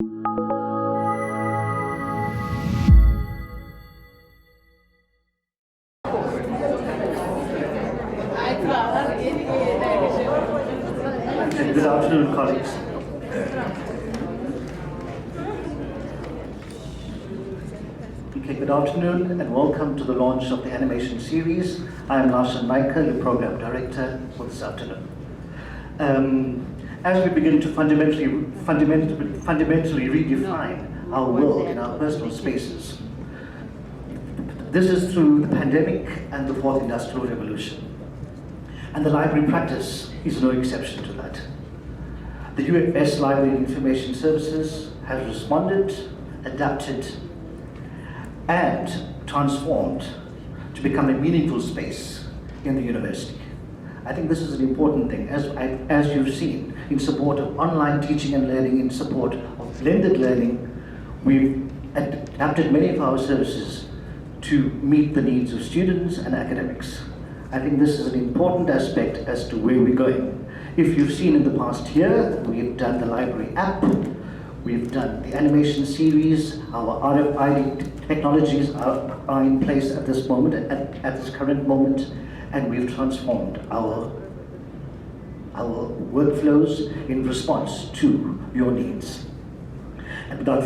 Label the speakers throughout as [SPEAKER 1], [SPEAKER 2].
[SPEAKER 1] Good afternoon, colleagues. Okay, good afternoon and welcome to the launch of the animation series. I am Larsen Naiker, your program director for this afternoon. As we begin to fundamentally redefine our world in our personal spaces, this is through the pandemic and the fourth industrial revolution. And the library practice is no exception to that. The UFS Library and Information Services has responded, adapted, and transformed to become a meaningful space in the university. I think this is an important thing, as you've seen, in support of online teaching and learning, in support of blended learning. We've adapted many of our services to meet the needs of students and academics. I think this is an important aspect as to where we're going. If you've seen in the past year, we've done the library app, we've done the animation series, our RFID technologies are in place at this moment, at this current moment, and we've transformed our workflows in response to your needs. And without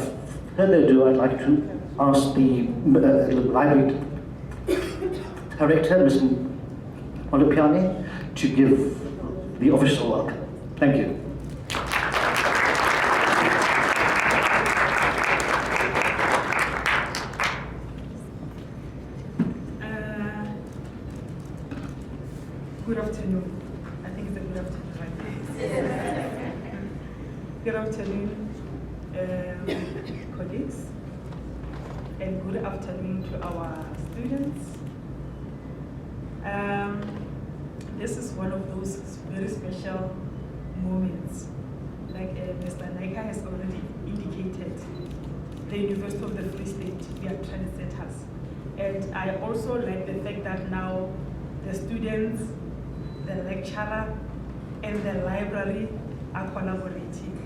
[SPEAKER 1] further ado, I'd like to ask the library director, Ms. Molupiane, to give the official welcome. Thank you.
[SPEAKER 2] Good afternoon. I think it's a good afternoon, right? Good afternoon, colleagues, and good afternoon to our students. This is one of those very special moments. Like Mr. Naiker has already indicated, the University of the Free State, we are trendsetters. And I also like the fact that now the students, the lecturer, and the library are collaborating.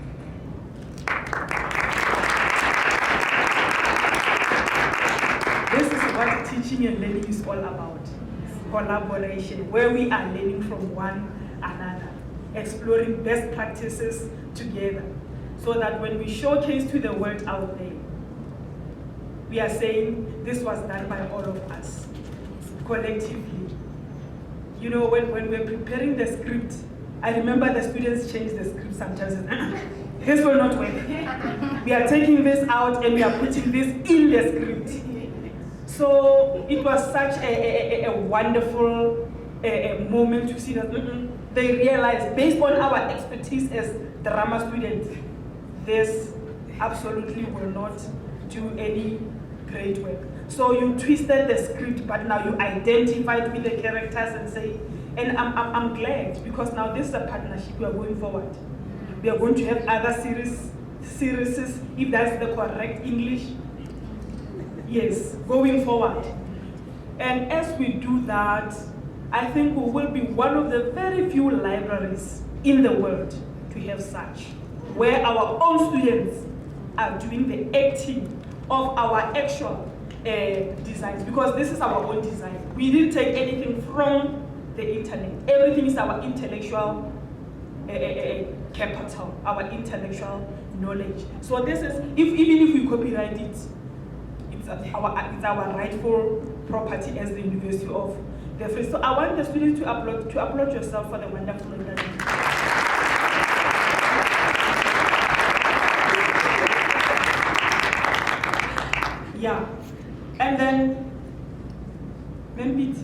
[SPEAKER 2] This is what teaching and learning is all about. Collaboration, where we are learning from one another, exploring best practices together, so that when we showcase to the world out there, we are saying this was done by all of us, collectively. You know, when we're preparing the script, I remember the students change the script sometimes. This will not work. We are taking this out and we are putting this in the script. So it was such a wonderful moment to see that they realized, based on our expertise as drama students, this absolutely will not do any great work. So you twisted the script, but now you identified with the characters and say, and I'm glad, because now this is a partnership. We are going forward. We are going to have other series, if that's the correct English. Yes, going forward. And as we do that, I think we will be one of the very few libraries in the world to have such, where our own students are doing the acting of our actual designs, because this is our own design. We didn't take anything from the internet. Everything is our intellectual capital, our intellectual knowledge. So this is, even if we copyright it, it's our rightful property as the University of the Free. So I want the students to applaud yourself for the wonderful work that you do. Yeah, and then Membit,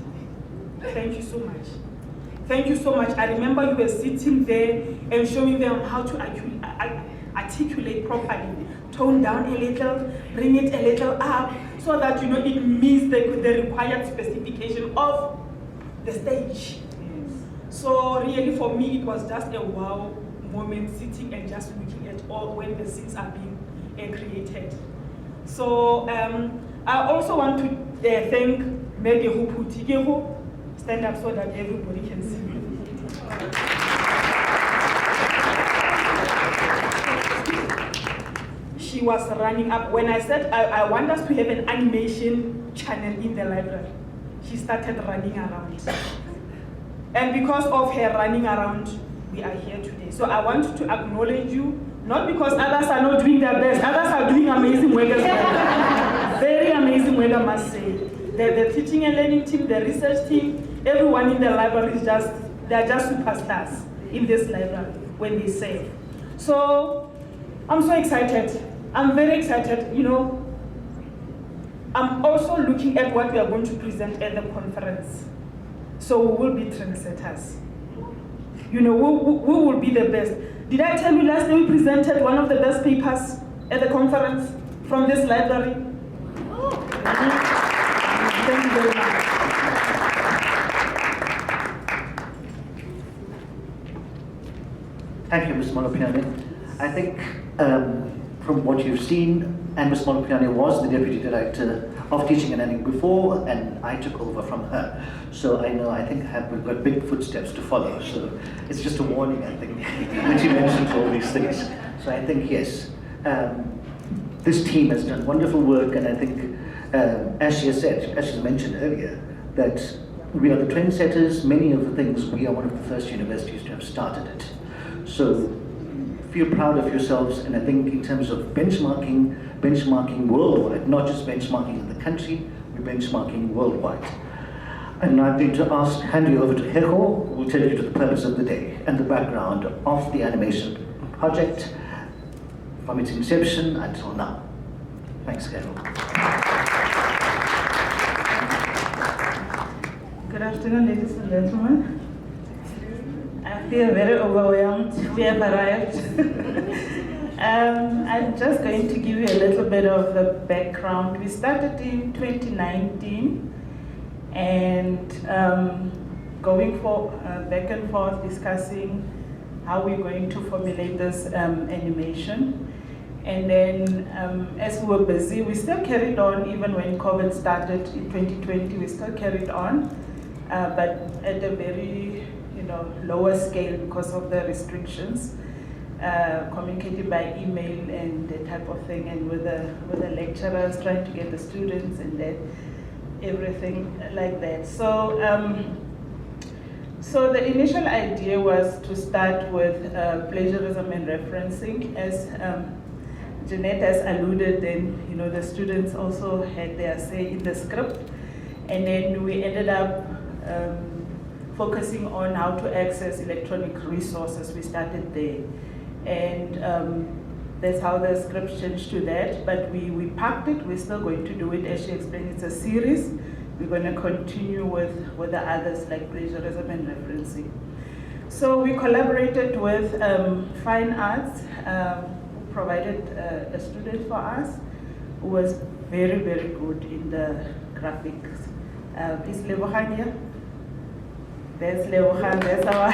[SPEAKER 2] thank you so much. Thank you so much. I remember you were sitting there and showing them how to articulate properly, tone down a little, bring it a little up, so that it meets the required specification of the stage. So really for me, it was just a wow moment, sitting and just looking at all when the scenes are being created. So I also want to thank Mege Huputi. Stand up so that everybody can see you. she was running up. When I said I want us to have an animation channel in the library, she started running around. And because of her running around, we are here today. So I want to acknowledge you, not because others are not doing their best, others are doing amazing work as well. Very amazing work, I must say. The teaching and learning team, the research team, everyone in the library is they're just superstars in this library when they serve. So I'm so excited. I'm very excited. You know, I'm also looking at what we are going to present at the conference. So we will be trendsetters. You know, we will be the best. Did I tell you last day we presented one of the best papers at the conference from this library? Thank you very much.
[SPEAKER 1] Thank you, Ms. Molopiane. I think from what you've seen, and Ms. Molopiane was the Deputy Director of Teaching and Learning before, and I took over from her. So I think we've got big footsteps to follow. So it's just a warning, I think, that you mentioned all these things. So I think, yes, this team has done wonderful work, and I think, as she has said, as she mentioned earlier, that we are the trendsetters. Many of the things, we are one of the first universities to have started it. So feel proud of yourselves, and I think in terms of benchmarking worldwide, not just benchmarking in the country, we're benchmarking worldwide. And I'm going to hand you over to Heho, who will take you to the purpose of the day and the background of the animation project from its inception until now. Thanks, Heho.
[SPEAKER 3] Good afternoon, ladies and gentlemen. I feel very overwhelmed. We have arrived. I'm just going to give you a little bit of the background. We started in 2019 and going back and forth discussing how we're going to formulate this animation. And then as we were busy, we still carried on even when COVID started in 2020, we still carried on, but at a very lower scale because of the restrictions, communicating by email and that type of thing, and with the lecturers trying to get the students and that, everything like that. So, so the initial idea was to start with plagiarism and referencing. As Jeanette has alluded, then the students also had their say in the script, and then we ended up focusing on how to access electronic resources. We started there, and that's how the script changed to that. But we packed it. We're still going to do it, as she explained. It's a series. We're going to continue with the others like plagiarism and referencing. So we collaborated with Fine Arts, who provided a student for us who was very, very good in the graphics. Is Lebogang here? There's Lebogang, that's our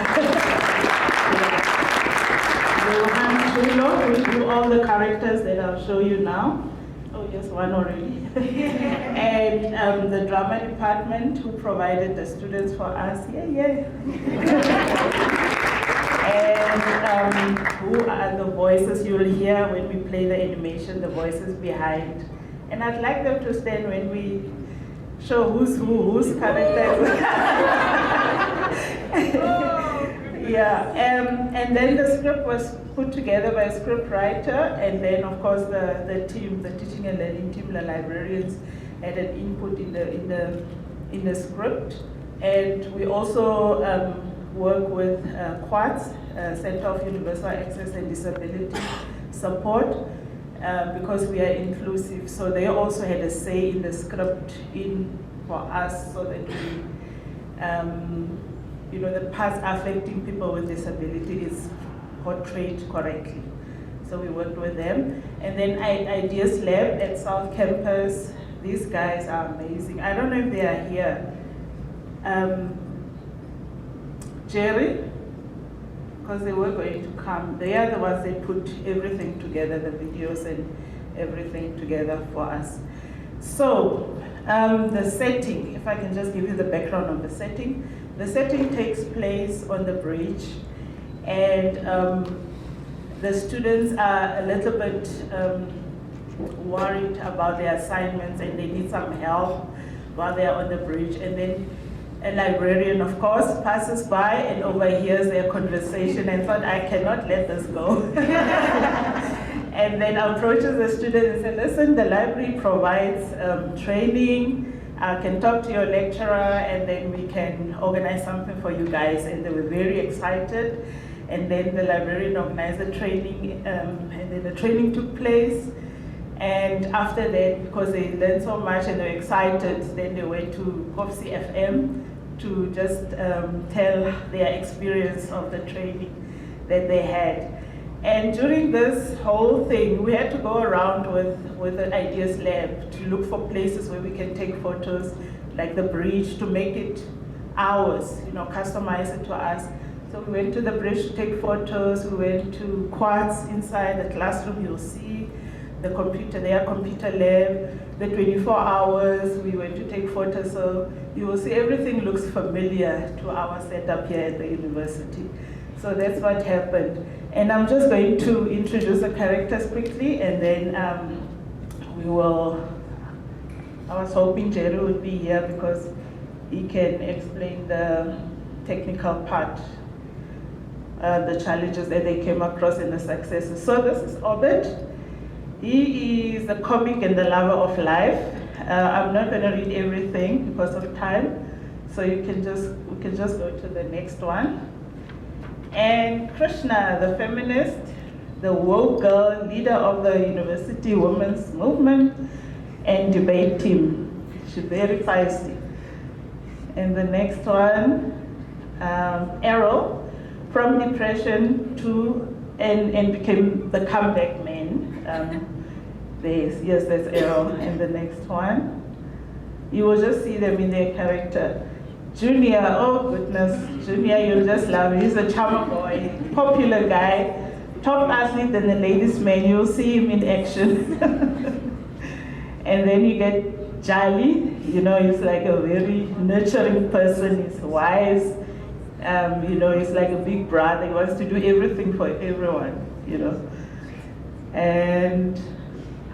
[SPEAKER 3] Lebogang Shulo, who will do all the characters that I'll show you now. Oh, yes, one already. And the drama department, who provided the students for us. And who are the voices you'll hear when we play the animation, the voices behind. And I'd like them to stand when we show whose characters. Yeah, and then the script was put together by a script writer, and then of course the team, the teaching and learning team, the librarians, had an input in the script. And we also work with QUADS, Center of Universal Access and Disability Support, because we are inclusive. So they also had a say in the script for us, so that we, the parts affecting people with disability is portrayed correctly. So we worked with them. And then Ideas Lab at South Campus, these guys are amazing. I don't know if they are here. Jerry, because they were going to come. They are the ones that put everything together, the videos and everything together for us. So, the setting, if I can just give you the background of the setting. The setting takes place on the bridge, and the students are a little bit worried about their assignments and they need some help while they're on the bridge. And then a librarian, of course, passes by and overhears their conversation and thought, I cannot let this go. And then approaches the student and said, listen, the library provides training. I can talk to your lecturer and then we can organize something for you guys. And they were very excited. And then the librarian organized the training, and then the training took place. And after that, because they learned so much and they were excited, then they went to Koffsy FM to just tell their experience of the training that they had. And during this whole thing, we had to go around with the Ideas Lab to look for places where we can take photos, like the bridge, to make it ours, you know, customize it to us. So we went to the bridge to take photos, we went to Quartz inside the classroom, you'll see the computer, their computer lab, the 24 hours, we went to take photos, so you will see everything looks familiar to our setup here at the university. So that's what happened. And I'm just going to introduce the characters quickly, and then I was hoping Jerry would be here because he can explain the technical part, the challenges that they came across and the successes. So this is Obed. He is the comic and the lover of life. I'm not going to read everything because of time, so we can just go to the next one. And Krishna, the feminist, the woke girl, leader of the university women's movement and debate team. She's very feisty. And the next one, Errol, from depression to and became the comeback man. Yes, that's Errol. And the next one, you will just see them in their character. Junior, oh goodness, Junior, you'll just love him. He's a charmer boy, popular guy, top athlete and the ladies' man. You'll see him in action. And then you get Jali, you know, he's like a very nurturing person. He's wise, you know, he's like a big brother. He wants to do everything for everyone, you know. And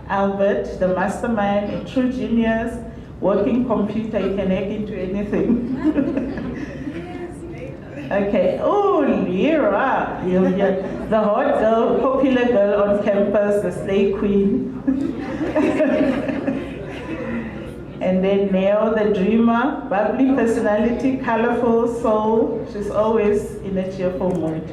[SPEAKER 3] Albert, the mastermind, a true genius, working computer, you can hack into anything. Okay, oh, Lyra, the hot girl, popular girl on campus, the slay queen. And then Neo, the dreamer, bubbly personality, colorful soul, she's always in a cheerful mood.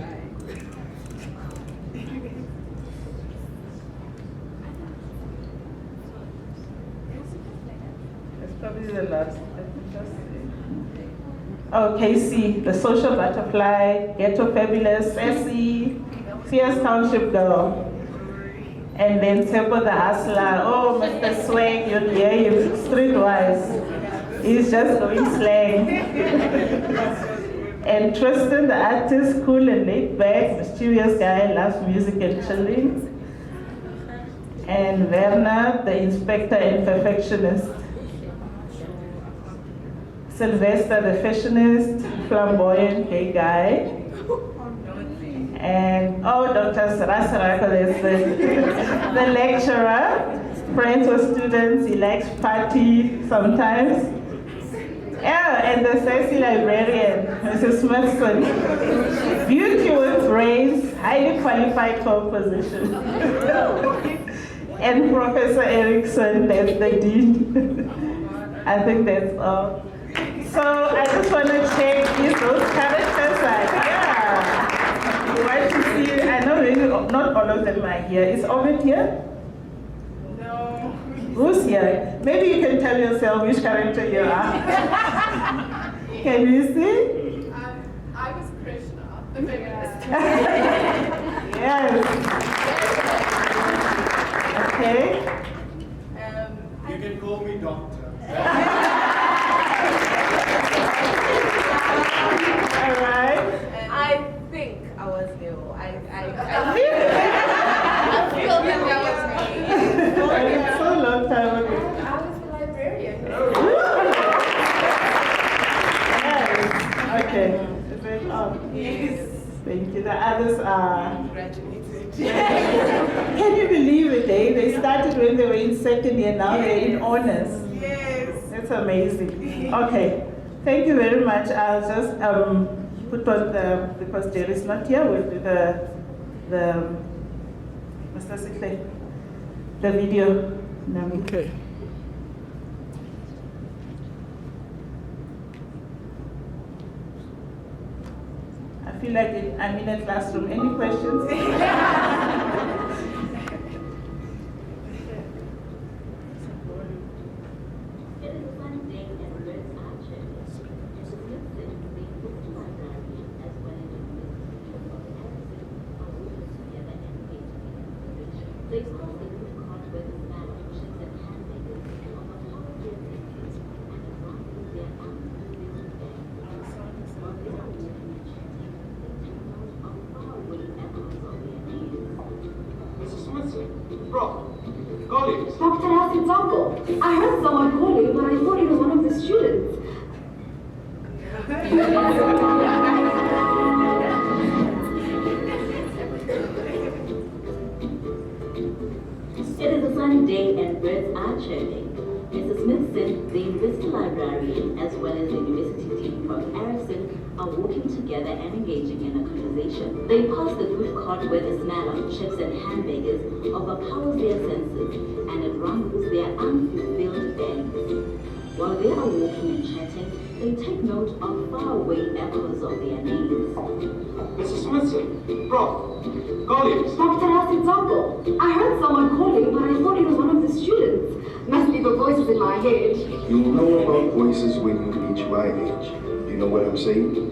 [SPEAKER 3] Probably the last. Oh, Casey, the social butterfly, ghetto fabulous, sassy, fierce township girl. And then Tsepo the hustler, oh, Mr. Swag, you'll hear him streetwise. He's just going slang. And Tristan, the artist, cool and laid back, mysterious guy, loves music and chilling. And Werner, the inspector and perfectionist. Sylvester, the fashionist, flamboyant gay guy. And oh, Dr. Sarasarako, the lecturer, friends with students, he likes party sometimes. Yeah, and the sexy librarian, Mrs. Smithson. Beauty with brains, highly qualified for position. And Professor Erickson, that's the dean. I think that's all. So I just want to check if those characters are here. You want to see, I know really not all of them are here. Is Ovid here?
[SPEAKER 2] No.
[SPEAKER 3] Who's here? Maybe you can tell yourself which character you are. Can you see?
[SPEAKER 4] I was Krishna, the feminist.
[SPEAKER 3] Yes. Okay.
[SPEAKER 5] You can call me doctor.
[SPEAKER 3] All right.
[SPEAKER 4] I think I was Leo. I feel that that was me.
[SPEAKER 3] It's so long time ago.
[SPEAKER 4] I was the librarian.
[SPEAKER 3] Yes. Okay. Yes. Thank you. The others are.
[SPEAKER 4] Graduated.
[SPEAKER 3] Can you believe it, eh? way. They started when they were in second year, now they're in honors.
[SPEAKER 2] Yes.
[SPEAKER 3] That's amazing. Okay, thank you very much. I'll just put on because Jerry's not here, we'll do the Mr. Sihle, the video.
[SPEAKER 6] Okay.
[SPEAKER 3] I feel like I'm in a classroom. Any questions?
[SPEAKER 5] Mrs. Smithson, Prof, colleagues.
[SPEAKER 7] Dr. Hasidzago, I heard someone calling, but I thought it was one of the students.
[SPEAKER 8] It is a sunny day and birds are chirping. Mrs. Smithson, the university librarian, as well as the university dean, Prof. Erickson, are walking together and engaging in a conversation. They pass the food court where the smell of chips and hamburgers overpowers their senses and it rumbles their unfulfilled bellies. While they are walking and chatting, they take note of faraway echoes of their names.
[SPEAKER 5] Mrs. Smithson, Prof, colleagues.
[SPEAKER 7] Dr. Hasidzago, I heard someone calling, but I thought it was one of the students. Must be the voices in my head.
[SPEAKER 9] You'll know about voices when you reach my age. You know what I'm saying?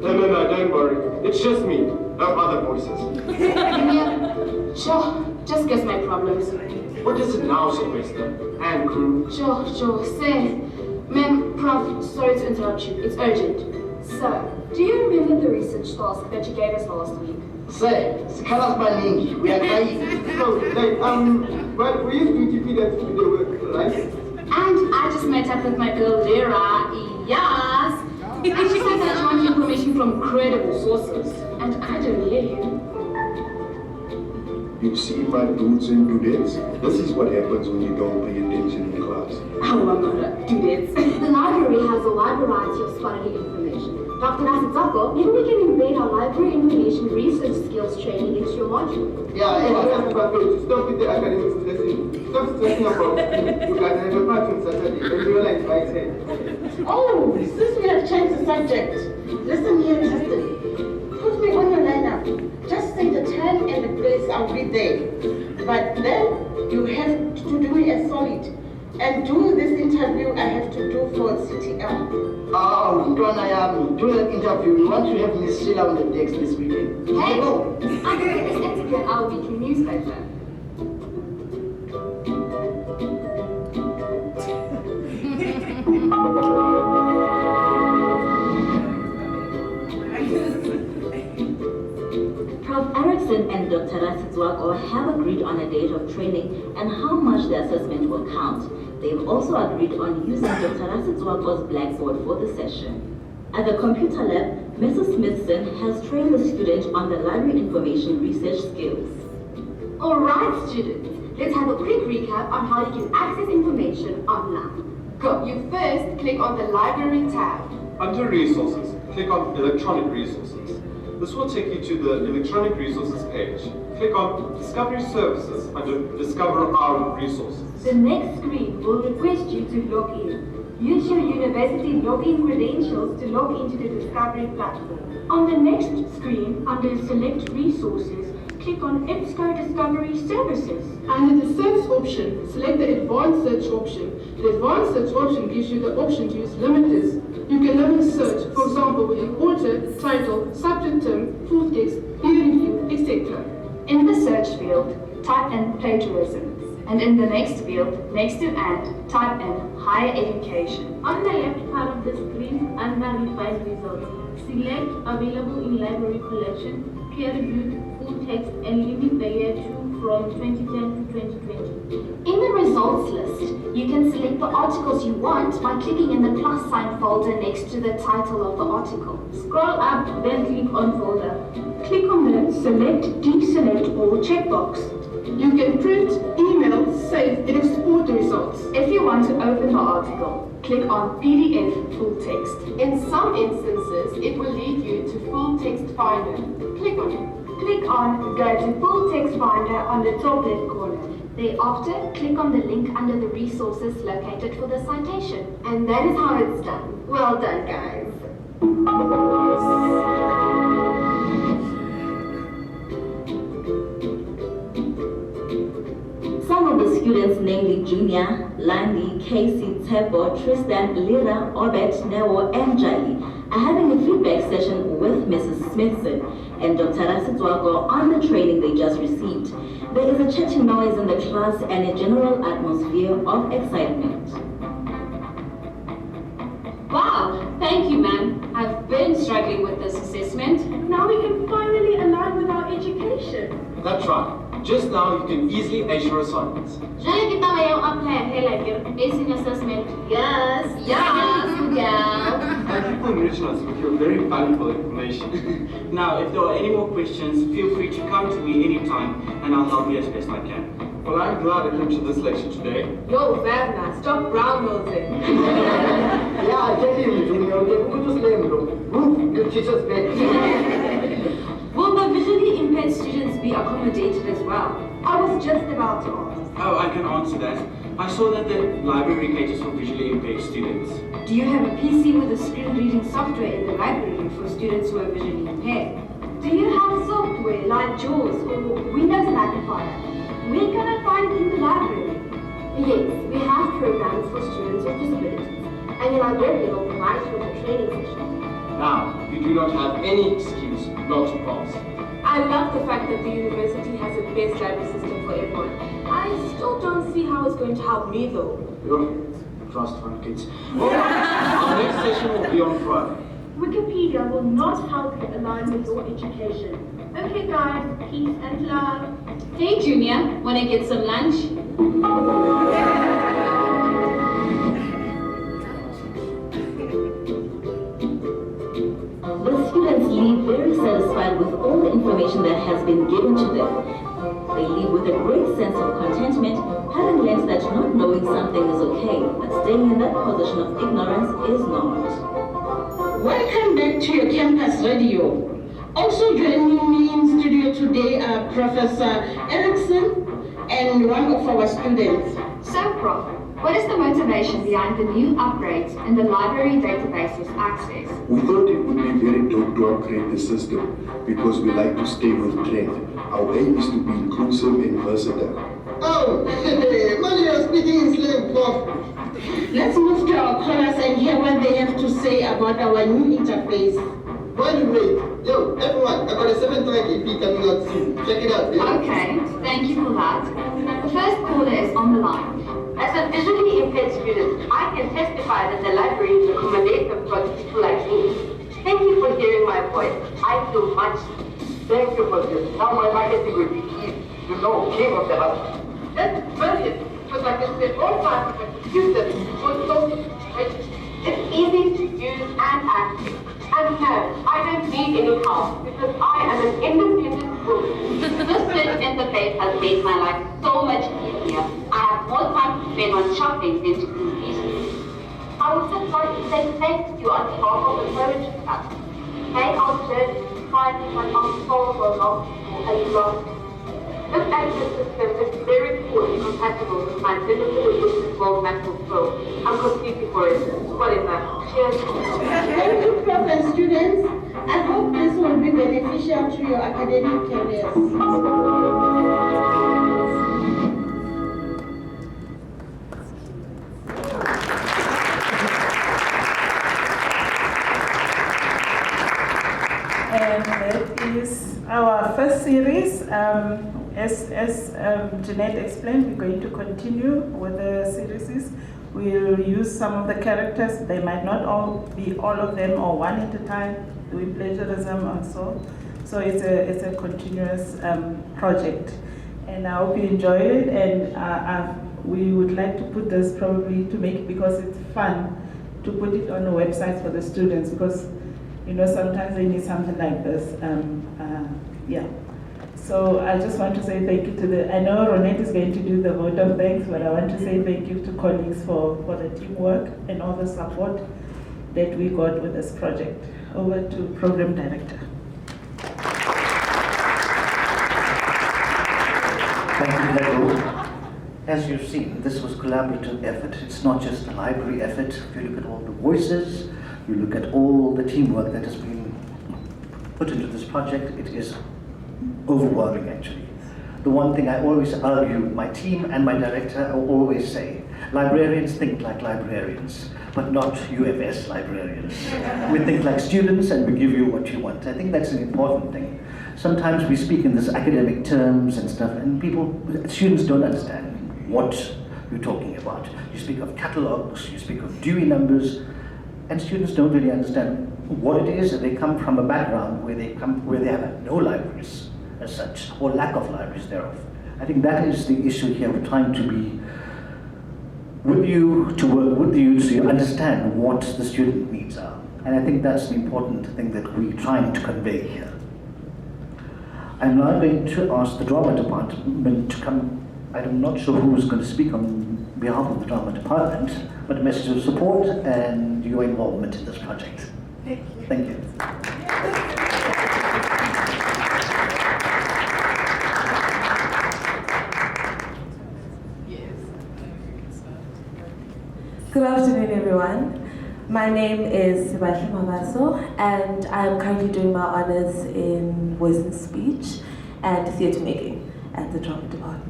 [SPEAKER 5] No, don't worry. It's just me. No other voices.
[SPEAKER 7] Yeah, sure. Just guess my problems.
[SPEAKER 5] What is it now, Sylvester? And crew?
[SPEAKER 7] Sure. Say, ma'am, Prof, sorry to interrupt you. It's urgent. Sir, do you remember the research task that you gave us last week?
[SPEAKER 10] Sir, Sikala's banning. We are trying.
[SPEAKER 5] So, but we used to keep it at the work, right?
[SPEAKER 7] And I just met up with my girl Lyra, yes. And she said that you want information from credible sources. And I don't hear you.
[SPEAKER 9] You see my dudes and dudettes? This is what happens when you don't pay attention in class.
[SPEAKER 7] Oh, I'm not a dudettes. The library has a wide variety of scholarly information. Dr. Hasidzago, maybe we can embed our library information research skills training into your module.
[SPEAKER 5] Yeah, stop with the academic stressing. Stop stressing about you guys have a part on Saturday and realize by 10.
[SPEAKER 11] Oh, since we have changed the subject, listen here, Justin. Put me on your lineup. Just say the time and the place, I'll be there. But then you have to do me a solid and do this interview I have to do for CTL.
[SPEAKER 10] Oh, do that interview. We want to have Miss Sheila on the decks this weekend.
[SPEAKER 7] Hey, I'm going to this interview at our weekly newspaper.
[SPEAKER 8] Prof. Erickson and Dr. Hasidzago have agreed on a date of training and how much the assessment will count. They've also agreed on using Dr. Hasidzago's blackboard for the session. At the computer lab, Mrs. Smithson has trained the student on the library information research skills.
[SPEAKER 7] Alright, students, let's have a quick recap on how you can access information online. Go.
[SPEAKER 4] You first click on the library tab.
[SPEAKER 5] Under Resources, click on Electronic Resources. This will take you to the Electronic Resources page. Click on Discovery Services under Discover Our Resources.
[SPEAKER 7] The next screen will request you to log in. Use your university login credentials to log into the Discovery platform. On the next screen, under Select Resources, click on EBSCO Discovery Services.
[SPEAKER 12] Under the search option, select the Advanced Search option. The Advanced Search option gives you the option to use limiters. You can limit search, for example, with an author, title, subject term, full text, peer review, etc.
[SPEAKER 7] In the search field, type in plagiarism. And in the next field, next to and, type in higher education.
[SPEAKER 13] On the left part of the screen, under revised results, select available in library collection, peer-reviewed, full text, and limit the year 2 from 2010 to 2020.
[SPEAKER 7] In the results list, you can select the articles you want by clicking in the plus sign folder next to the title of the article.
[SPEAKER 13] Scroll up, then click on folder.
[SPEAKER 7] Click on the Select, Deselect, or checkbox.
[SPEAKER 12] You can print, email, save, and export the results.
[SPEAKER 4] If you want to open the article, click on PDF full text. In some instances, it will lead you to Full Text Finder. Click on it.
[SPEAKER 7] Click on Go to Full Text Finder on the top left corner.
[SPEAKER 4] Thereafter, click on the link under the resources located for the citation.
[SPEAKER 7] And that is how it's done. Well done, guys.
[SPEAKER 8] Some of the students, namely Junior, Landi, Casey, Tebo, Tristan, Lira, Obet, Newo, and Jali, are having a feedback session with Mrs. Smithson and Dr. Rasitwago on the training they just received. There is a chatting noise in the class and a general atmosphere of excitement.
[SPEAKER 13] Wow, thank you, ma'am. I've been struggling with this assessment.
[SPEAKER 7] Now we can finally align with our education.
[SPEAKER 5] That's right. Just now, you can easily ace your assignments.
[SPEAKER 13] Jale kita ngayong apply like your basic assessment.
[SPEAKER 7] Yes.
[SPEAKER 13] Yeah.
[SPEAKER 5] Thank you for enriching us with your very valuable information.
[SPEAKER 6] Now, if there are any more questions, feel free to come to me anytime and I'll help you as best I can.
[SPEAKER 5] Well, I'm glad I came to this lecture today.
[SPEAKER 4] Yo, Verna, stop brown nosing.
[SPEAKER 10] Yeah, I get him, Junior. Okay, we could just let him go. Move, your teacher's back.
[SPEAKER 4] Will the visually impaired students be accommodated as well?
[SPEAKER 7] I was just about to ask.
[SPEAKER 6] Oh, I can answer that. I saw that the library caters for visually impaired students.
[SPEAKER 4] Do you have a PC with a screen reading software in the library for students who are visually impaired?
[SPEAKER 7] Do you have software like JAWS or Windows Magnifier? Where can I find it in the library?
[SPEAKER 4] Yes, we have programs for students with disabilities, and the librarian will provide you with a training session.
[SPEAKER 5] Now, you do not have any excuse not to pass.
[SPEAKER 4] I love the fact that the university has a best library system for everyone. I still don't see how it's going to help me though.
[SPEAKER 5] Trust fund kids. Our next session will be on Friday.
[SPEAKER 7] Wikipedia will not help you align with your education. Okay guys, peace and love.
[SPEAKER 13] Hey, Junior, wanna get some lunch?
[SPEAKER 8] The students leave very satisfied with all the information that has been given to them. They leave with a great sense of contentment, having learned that not knowing something is okay, but staying in that position of ignorance is not.
[SPEAKER 11] Welcome back to your campus radio. Also joining me in studio today are Professor Erickson and one of our students.
[SPEAKER 4] So, Prof, what is the motivation behind the new upgrades in the library database's access?
[SPEAKER 9] We thought it would be very dope to upgrade the system because we like to stay with trend. Our aim is to be inclusive and versatile.
[SPEAKER 11] Oh, Mario speaking in slang, Prof. Let's move to our callers and hear what they have to say about our new interface.
[SPEAKER 10] By the way, yo, everyone, I got a 720 EP coming out soon. Check it out, yeah?
[SPEAKER 4] Okay, thank you for that. The first caller is on the line.
[SPEAKER 14] As a visually impaired student, I can testify that the library is accommodative for people like me. Thank you for hearing my voice. I feel much.
[SPEAKER 10] Thank you for this. Now my marketing will be easy. You know, king of the house.
[SPEAKER 14] That's brilliant, because I can spend all time with a computer or social. It's easy to use and access. And no, I don't need any help because I am an independent woman. This interface has made my life so much easier. I have more time to spend on shopping than to do research. I would just like to say thank you on behalf of the Courage Club. Make our journey to finding an unsolvable obstacle a lot. This access system is very cool and compatible with my digital edition Gold MacBook Pro. I'm completely for it. What is that? Cheers.
[SPEAKER 11] Thank you, Prof and students. I hope this will be beneficial to your academic careers.
[SPEAKER 3] And that is our first series. As Jeanette explained, we're going to continue with the series. We'll use some of the characters. They might not all be all of them or one at a time, doing plagiarism and so. So it's a continuous project. And I hope you enjoy it. And we would like to put this probably to make it, because it's fun, to put it on the website for the students, because you know sometimes they need something like this. Yeah. So I just want to say thank you to I know Ronette is going to do the vote of thanks, but I want to say thank you to colleagues for the teamwork and all the support that we got with this project. Over to Program Director.
[SPEAKER 1] Thank you, Lego. As you've seen, this was a collaborative effort. It's not just a library effort. If you look at all the voices, you look at all the teamwork that has been put into this project, it is overwhelming, actually. The one thing I always argue with my team and my director, I always say, librarians think like librarians, but not UFS librarians. We think like students and we give you what you want. I think that's an important thing. Sometimes we speak in this academic terms and stuff, and students don't understand what you're talking about. You speak of catalogs, you speak of Dewey numbers, and students don't really understand what it is. They come from a background where they have no libraries as such, or lack of libraries thereof. I think that is the issue here. We're trying to be with you, to work with you so you understand what the student needs are. And I think that's the important thing that we're trying to convey here. I'm now going to ask the drama department to come. I'm not sure who is going to speak on behalf of the drama department, but a message of support and your involvement in this project.
[SPEAKER 2] Thank you.
[SPEAKER 1] Thank you.
[SPEAKER 15] Good afternoon, everyone. My name is Sebastian Mavaso, and I am currently doing my honors in voice and speech and theatre making at the drama department.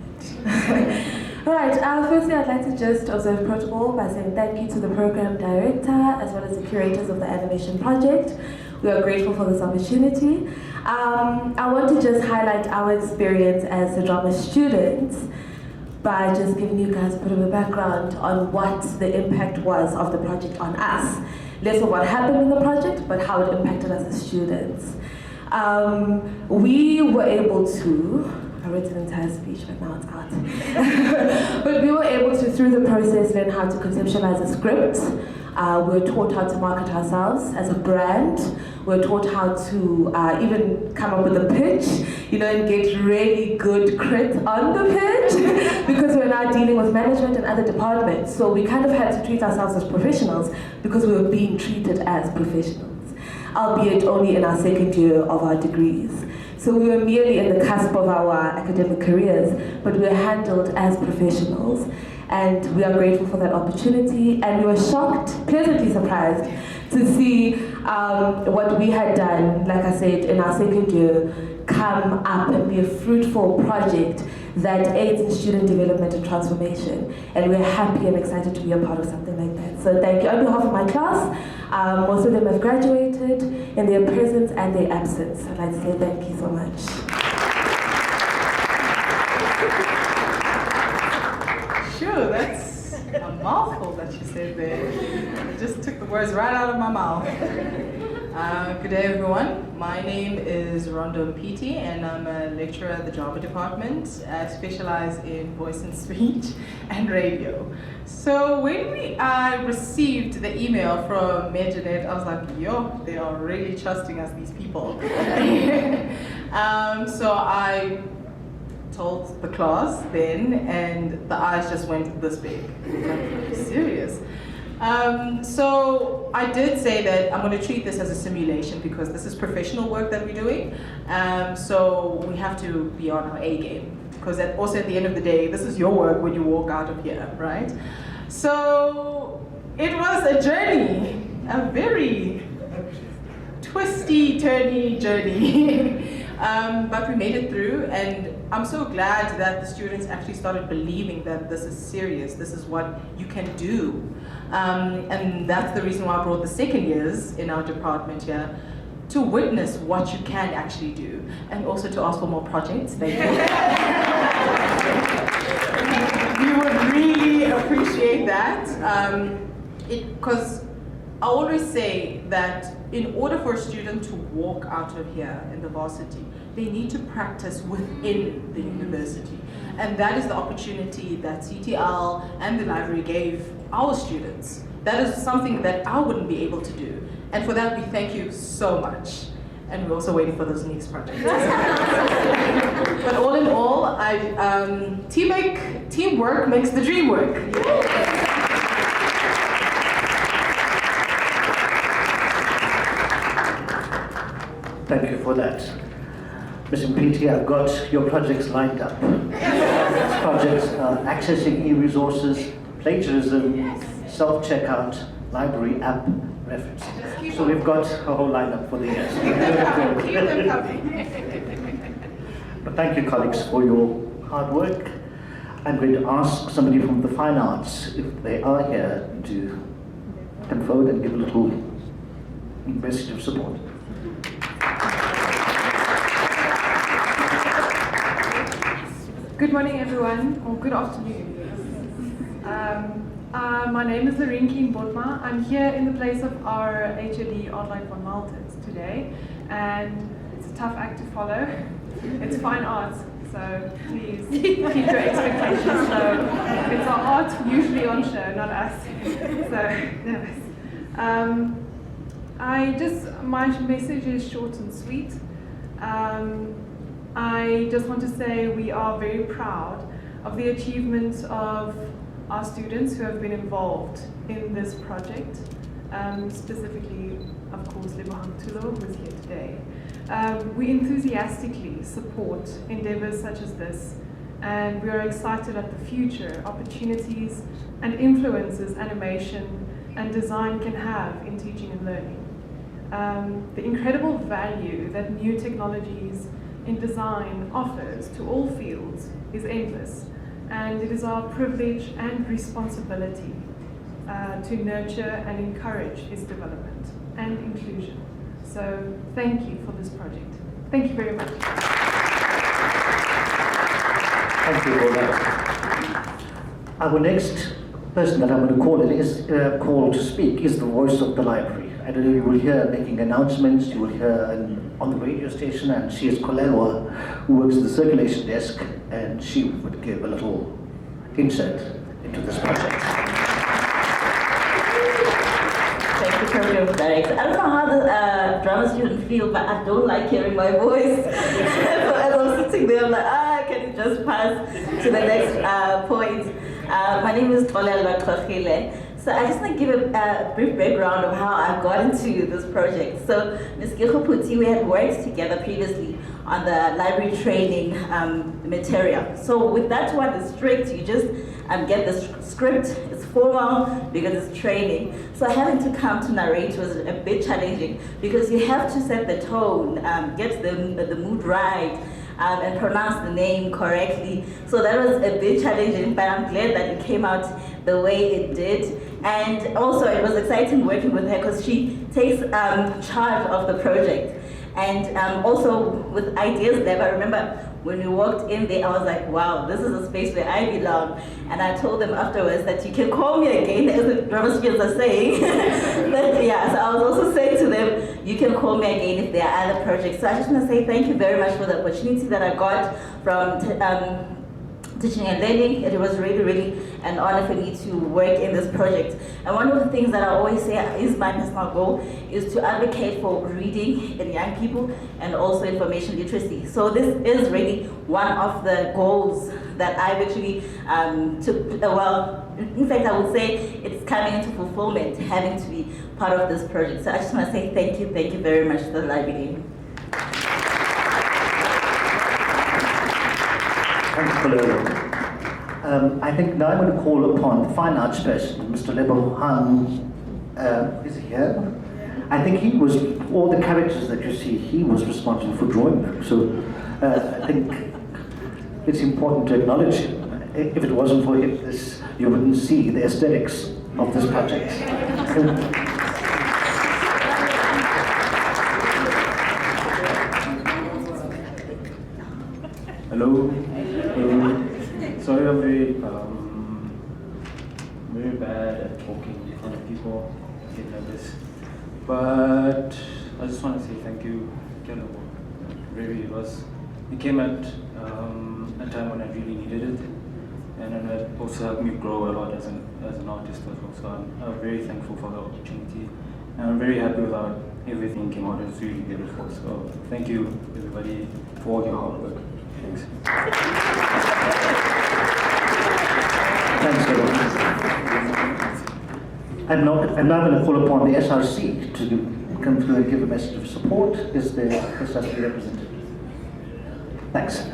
[SPEAKER 15] All right, firstly, I'd like to just observe protocol by saying thank you to the program director as well as the curators of the animation project. We are grateful for this opportunity. I want to just highlight our experience as the drama students by just giving you guys a bit of a background on what the impact was of the project on us. Less of what happened in the project, but how it impacted us as students. We were able to, I wrote an entire speech, but now it's out. But we were able to, through the process, learn how to conceptualize a script. We were taught how to market ourselves as a brand. We were taught how to even come up with a pitch, and get really good crit on the pitch because we're now dealing with management and other departments. So we kind of had to treat ourselves as professionals because we were being treated as professionals, albeit only in our second year of our degrees. So we were merely in the cusp of our academic careers, but we were handled as professionals. And we are grateful for that opportunity. And we were shocked, pleasantly surprised, to see what we had done, like I said, in our second year, come up and be a fruitful project that aids in student development and transformation. And we're happy and excited to be a part of something like that. So thank you. On behalf of my class, most of them have graduated in their presence and their absence. I'd like to say thank you so much.
[SPEAKER 3] Sure, that's a mouthful that you said there. It just took the words right out of my mouth. Good day, everyone. My name is Rondo Mpiti, and I'm a lecturer at the drama department. I specialize in voice and speech and radio. So when I received the email from Mayor Jeanette, I was like, yo, they are really trusting us, these people. So I told the class then, and the eyes just went this big. Are you serious? So I did say that I'm going to treat this as a simulation because this is professional work that we're doing. So we have to be on our A game because also at the end of the day, this is your work when you walk out of here, right? So it was a journey, a very twisty, turny journey. But we made it through, and I'm so glad that the students actually started believing that this is serious, this is what you can do. And that's the reason why I brought the second years in our department here, to witness what you can actually do, and also to ask for more projects. Thank you. We would really appreciate that, because I always say that in order for a student to walk out of here in the varsity, they need to practice within the university. And that is the opportunity that CTL and the library gave our students. That is something that I wouldn't be able to do. And for that, we thank you so much. And we're also waiting for those next projects.
[SPEAKER 15] But all in all, teamwork makes the dream work.
[SPEAKER 1] Thank you for that. Ms. Mpiti, I've got your projects lined up. Projects are accessing e-resources, plagiarism, self-checkout, library app referencing. So we've got a whole lineup for the years.
[SPEAKER 2] Keep them coming.
[SPEAKER 1] But thank you, colleagues, for your hard work. I'm going to ask somebody from the fine arts, if they are here, to come forward and give a little message of support.
[SPEAKER 16] Good morning, everyone, or good afternoon. My name is Larinki Mbotma. I'm here in the place of our HOD Artline van Maltens today, and it's a tough act to follow. It's fine arts, so please keep your expectations low. It's our art usually on show, not us. So, my message is short and sweet. I just want to say we are very proud of the achievements of our students who have been involved in this project, specifically, of course, Lebohang Tulo, who is here today. We enthusiastically support endeavors such as this, and we are excited at the future opportunities and influences animation and design can have in teaching and learning. The incredible value that new technologies in design offers to all fields is endless, and it is our privilege and responsibility to nurture and encourage its development and inclusion. So thank you for this project. Thank you very much.
[SPEAKER 1] Thank you for that. Our next person that I'm going to call call to speak is the voice of the library. I don't know, you will hear making announcements, you will hear on the radio station, and she is Kolelwa, who works at the circulation desk, and she would give a little insight into this project.
[SPEAKER 8] Thank you, Program Director. I don't know how the drama student feel, but I don't like hearing my voice. So as I'm sitting there, I'm like, can you just pass to the next point? My name is Kolelwa Kokhile. So I just want to give a brief background of how I got into this project. So Ms. Gichoputi, we had worked together previously on the library training material. So with that one, it's strict, you just get the script, it's formal because it's training. So having to come to narrate was a bit challenging because you have to set the tone, get the mood right, and pronounce the name correctly. So that was a bit challenging, but I'm glad that it came out the way it did. And also it was exciting working with her because she takes charge of the project. And also with Ideas Lab, I remember when we walked in there, I was like, wow, this is a space where I belong. And I told them afterwards that you can call me again, as the drama students are saying. But yeah, so I was also saying to them, you can call me again if there are other projects. So I just want to say thank you very much for the opportunity that I got from teaching and learning. It was really, really an honor for me to work in this project. And one of the things that I always say is my personal goal is to advocate for reading in young people and also information literacy. So this is really one of the goals that I've actually in fact, I would say it's coming into fulfillment, having to be part of this project. So I just want to say thank you very much to the library.
[SPEAKER 1] Thank you, I think now I'm going to call upon the fine arts person, Mr. Lebohang. Is he here? I think he was, all the characters that you see, he was responsible for drawing them. So I think it's important to acknowledge him. If it wasn't for him, you wouldn't see the aesthetics of this project.
[SPEAKER 17] Hello. Sorry, I'm very bad at talking in front of people. I get nervous. But I just want to say thank you, Kello. Really, it came at a time when I really needed it, and it also helped me grow a lot as an artist as well. So I'm very thankful for the opportunity, and I'm very happy with how everything came out. It's really beautiful. So thank you, everybody, for all your hard work. Thanks.
[SPEAKER 1] Thanks, everyone. I'm now going to call upon the SRC to come through and give a message of support. Is the SRC representative? Thanks.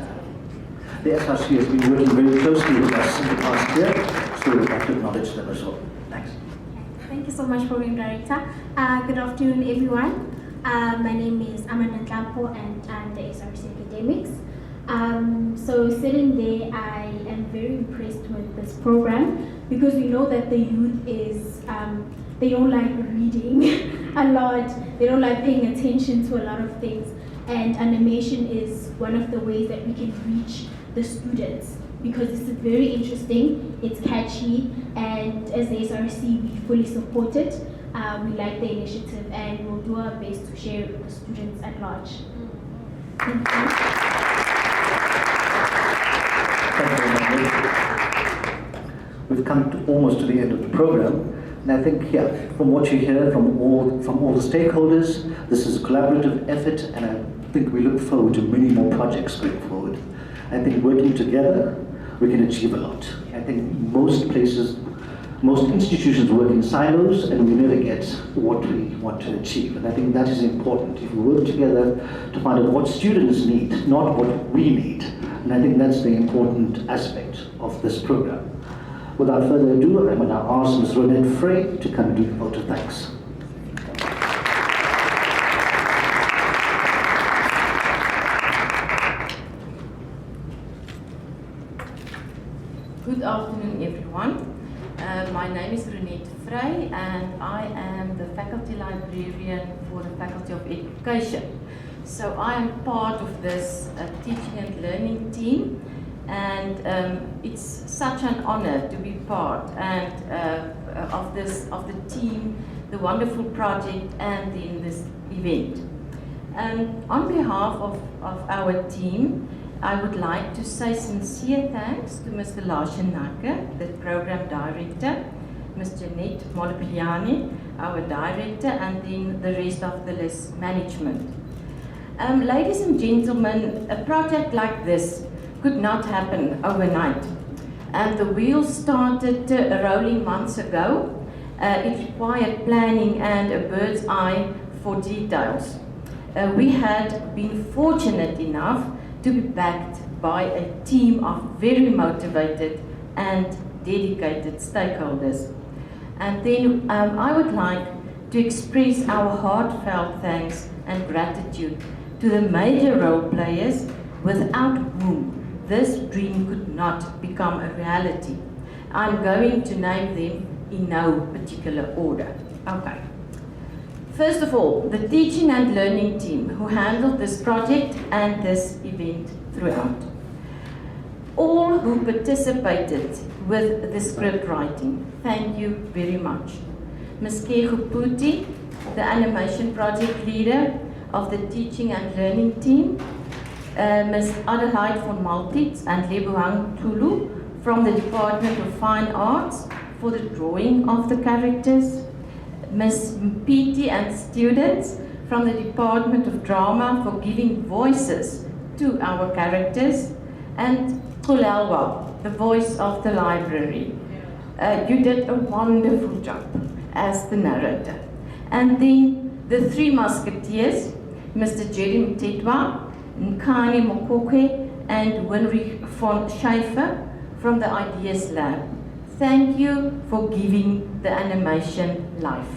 [SPEAKER 1] The SRC has been working very closely with us in the past year, so we'd like to acknowledge them as well. Thanks.
[SPEAKER 18] Thank you so much, Program Director. Good afternoon, everyone. My name is Amanda Nkampo, and I'm the SRC Academics. So sitting there, I am very impressed with this program because we know that the youth is, they don't like reading a lot, they don't like paying attention to a lot of things, and animation is one of the ways that we can reach the students because this is very interesting, it's catchy, and as the SRC, we fully support it. We like the initiative and we'll do our best to share it with the students at large. Thank
[SPEAKER 1] you. We've come almost to the end of the program, and I think, from what you hear from all the stakeholders, this is a collaborative effort, and I think we look forward to many more projects going forward. I think working together, we can achieve a lot. I think most institutions work in silos, and we never get what we want to achieve. And I think that is important. If we work together to find out what students need, not what we need. And I think that's the important aspect of this program. Without further ado, I'm going to ask Ms. Ronette Frey to come and do the vote of thanks.
[SPEAKER 19] Good afternoon, everyone. My name is Ronette Frey, and I am the faculty librarian for the Faculty of Education. So I am part of this teaching and learning team, and it's such an honor to be part of the team, the wonderful project, and in this event. On behalf of our team, I would like to say sincere thanks to Mr. Larshan Naka, the Program Director, Ms. Jeanette Molopiani, our Director, and then the rest of the list management. Ladies and gentlemen, a project like this could not happen overnight. And the wheels started rolling months ago. It required planning and a bird's eye for details. We had been fortunate enough to be backed by a team of very motivated and dedicated stakeholders. And then I would like to express our heartfelt thanks and gratitude to the major role players without whom this dream could not become a reality. I'm going to name them in no particular order. Okay. First of all, the teaching and learning team who handled this project and this event throughout. All who participated with the script writing, thank you very much. Ms. Kego Puti, the animation project leader of the teaching and learning team, Ms. Adelheid von Maltitz and Lebohang Tulu from the Department of Fine Arts for the drawing of the characters, Ms. Mpiti and students from the Department of Drama for giving voices to our characters, and Kulelwa, the voice of the library. You did a wonderful job as the narrator. And then the three musketeers, Mr. Jerry Mtetwa, Nkani Mokokwe, and Winrich von Schaefer from the Ideas Lab. Thank you for giving the animation life.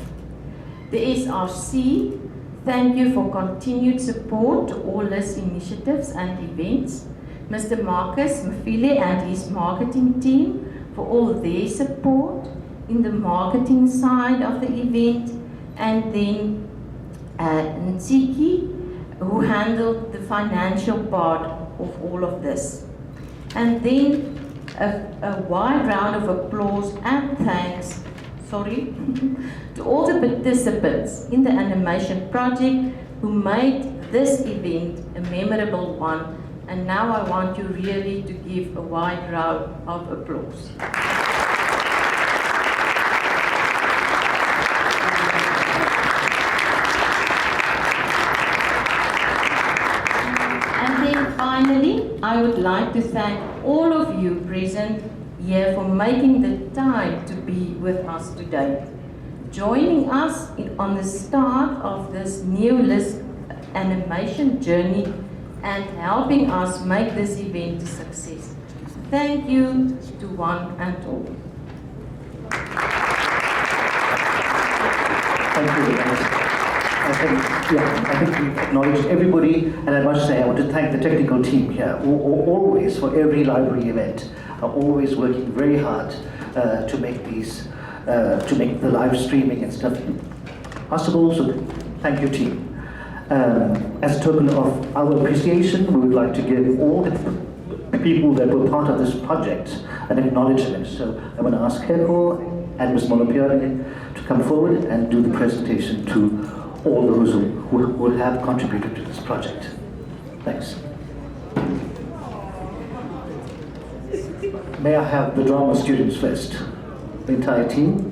[SPEAKER 19] The SRC, thank you for continued support to all these initiatives and events. Mr. Marcus Mafile and his marketing team for all their support in the marketing side of the event, and then Ntsiki, who handled the financial part of all of this. And then a wide round of applause and thanks, to all the participants in the animation project who made this event a memorable one. And now I want you really to give a wide round of applause. And then finally, I would like to thank all of you present here for making the time to be with us today, joining us on the start of this new LISC animation journey and helping us make this event a success. Thank you to one and all.
[SPEAKER 1] Thank you, guys. I think we acknowledge everybody, and I must say I want to thank the technical team here, who always, for every library event, are always working very hard to make these, to make the live streaming and stuff possible. So thank you, team. As a token of our appreciation, we would like to give all the people that were part of this project an acknowledgement. So I want to ask Heko and Ms. Molopiane to come forward and do the presentation to all those who have contributed to this project. Thanks. May I have the drama students first? The entire team.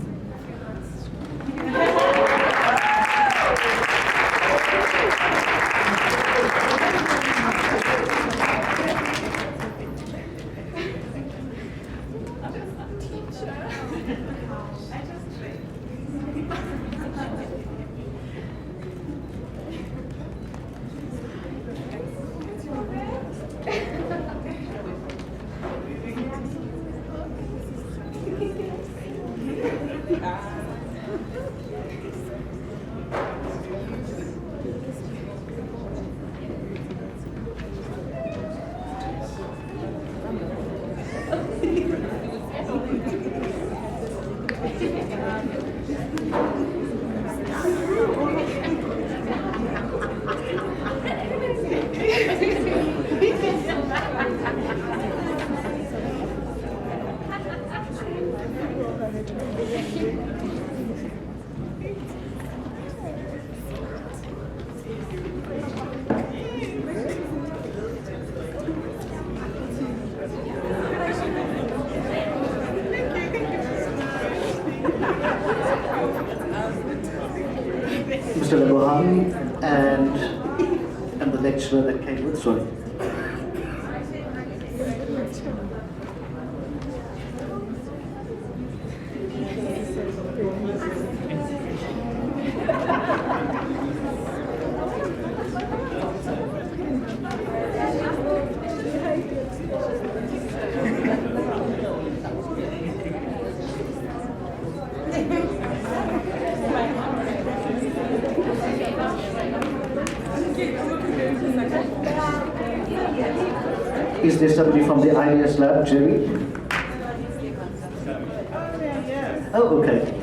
[SPEAKER 1] Mr. Lebohami and the lecturer that came with, sorry. Is there somebody from the IES lab, Jerry? Oh, okay.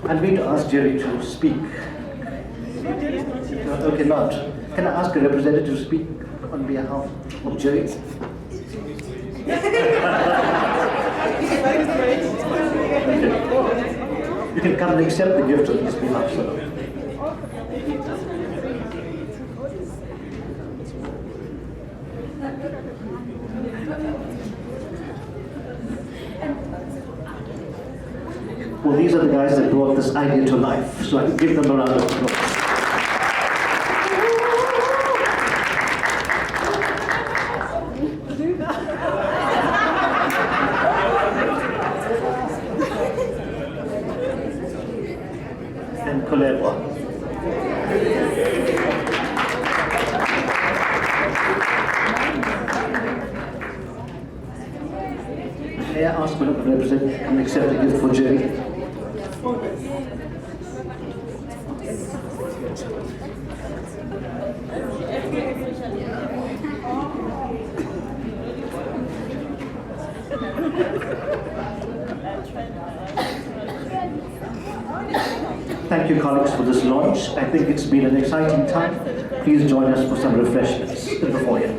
[SPEAKER 1] I'm going to ask Jerry to speak. Okay, not. Can I ask a representative to speak on behalf of Jerry? Okay. You can come and accept the gift on his behalf, sir. Well, these are the guys that brought this idea to life, so I can give them a round of applause. And Kolebwa. May I ask one of the representatives to come and accept the gift for Jerry? Thank you, colleagues, for this launch. I think it's been an exciting time. Please join us for some refreshments in the foyer.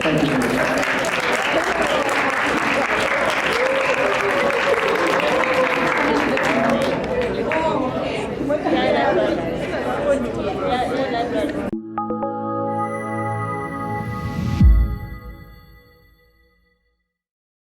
[SPEAKER 1] Thank you very much.